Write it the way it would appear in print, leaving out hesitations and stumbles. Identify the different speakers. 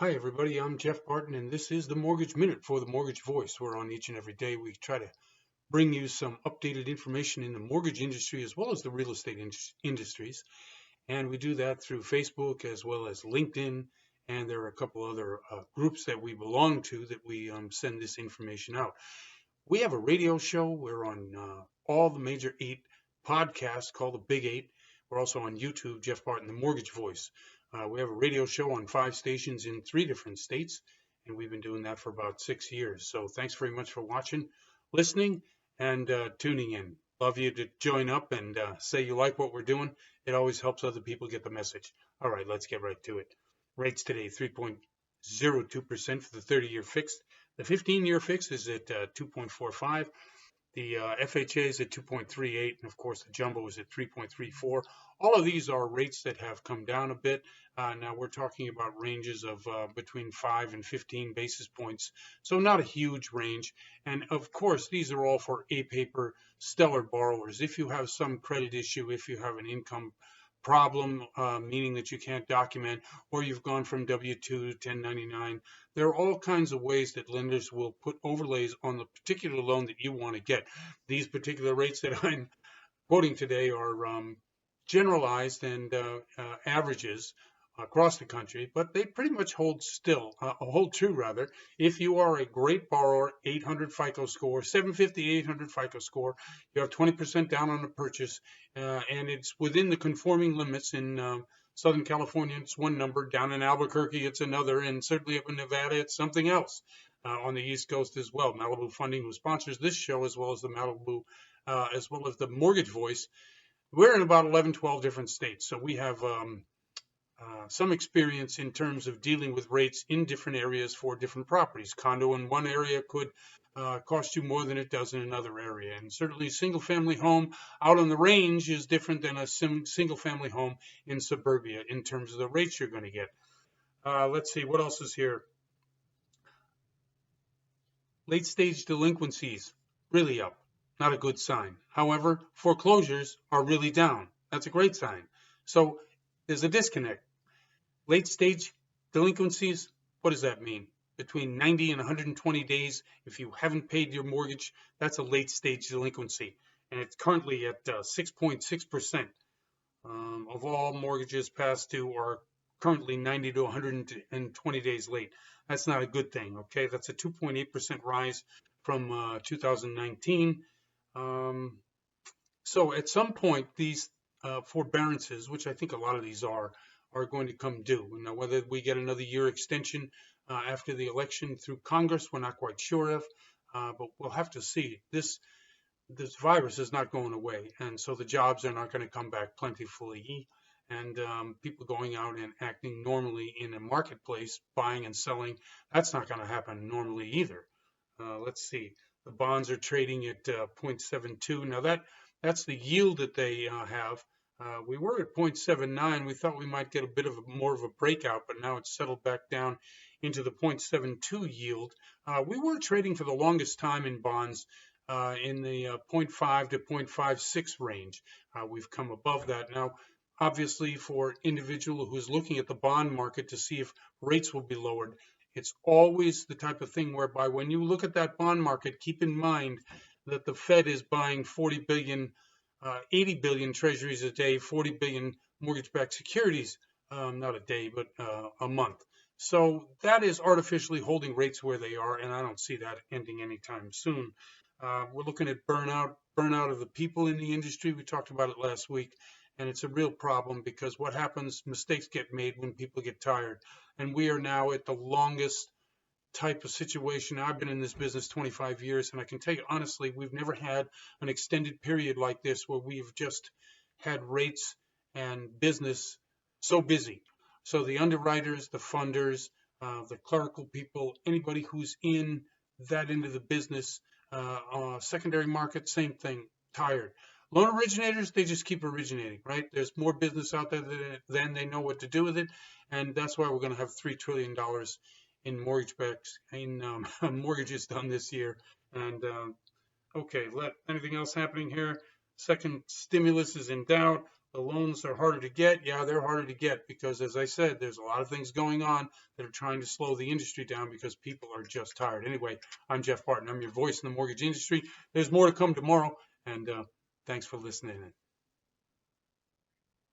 Speaker 1: Hi, everybody. I'm Jeff Barton, and this is the Mortgage Minute for the Mortgage Voice. We're on each and every day. We try to bring you some updated information in the mortgage industry as well as the real estate industries. And we do that through Facebook as well as LinkedIn. And there are a couple other groups that we belong to that we send this information out. We have a radio show. We're on all the major 8 podcasts called the Big 8. We're also on YouTube, Jeff Barton, the Mortgage Voice. We have a radio show on 5 stations in 3 different states, and we've been doing that for about 6 years. So thanks very much for watching, listening, and tuning in. Love you to join up and say you like what we're doing. It always helps other people get the message. All right, let's get right to it. Rates today, 3.02% for the 30-year fixed. The 15-year fixed is at 2.45. The FHA is at 2.38, and of course the jumbo is at 3.34. All of these are rates that have come down a bit. Now we're talking about ranges of between 5 and 15 basis points, so not a huge range. And of course, these are all for A-paper stellar borrowers. If you have some credit issue, if you have an income problem, meaning that you can't document, or you've gone from W-2 to 1099. There are all kinds of ways that lenders will put overlays on the particular loan that you want to get. These particular rates that I'm quoting today are generalized and averages across the country, but they pretty much hold true rather. If you are a great borrower, 800 FICO score, 750, 800 FICO score, you have 20% down on the purchase, and it's within the conforming limits in Southern California, it's one number. Down in Albuquerque, it's another, and certainly up in Nevada, it's something else. On the East Coast as well. Malibu Funding, who sponsors this show, as well as as well as the Mortgage Voice. We're in about 11, 12 different states, so we have some experience in terms of dealing with rates in different areas for different properties. Condo in one area could cost you more than it does in another area. And certainly a single family home out on the range is different than a single family home in suburbia in terms of the rates you're going to get. Let's see, what else is here? Late stage delinquencies, really up. Not a good sign. However, foreclosures are really down. That's a great sign. So there's a disconnect. Late stage delinquencies, what does that mean? Between 90 and 120 days, if you haven't paid your mortgage, that's a late stage delinquency. And it's currently at 6.6% of all mortgages past due are currently 90 to 120 days late. That's not a good thing, okay? That's a 2.8% rise from 2019. So at some point, these forbearances, which I think a lot of these are going to come due. Now, whether we get another year extension after the election through Congress, we're not quite sure of, but we'll have to see. This virus is not going away, and so the jobs are not going to come back plentifully, and people going out and acting normally in a marketplace, buying and selling, that's not going to happen normally either. Let's see. The bonds are trading at 0.72. Now that's the yield that they have. We were at 0.79. We thought we might get a bit of more of a breakout, but now it's settled back down into the 0.72 yield. We were trading for the longest time in bonds in the 0.5 to 0.56 range. We've come above that. Now, obviously, for an individual who is looking at the bond market to see if rates will be lowered, it's always the type of thing whereby when you look at that bond market, keep in mind that the Fed is buying 40 billion, 80 billion treasuries a day, 40 billion mortgage-backed securities, not a day, but a month. So that is artificially holding rates where they are, and I don't see that ending anytime soon. We're looking at burnout of the people in the industry. We talked about it last week, and it's a real problem because what happens, mistakes get made when people get tired. And we are now at the longest type of situation. I've been in this business 25 years, and I can tell you honestly, we've never had an extended period like this where we've just had rates and business so busy. So the underwriters, the funders, the clerical people, anybody who's in that end of the business, secondary market, same thing, tired. Loan originators, they just keep originating, right? There's more business out there than they know what to do with it, and that's why we're going to have $3 trillion in mortgages done this year. And okay, anything else happening here? Second stimulus is in doubt. The loans are harder to get. Yeah, they're harder to get because, as I said, there's a lot of things going on that are trying to slow the industry down because people are just tired. Anyway, I'm Jeff Barton. I'm your voice in the mortgage industry. There's more to come tomorrow, and thanks for listening in.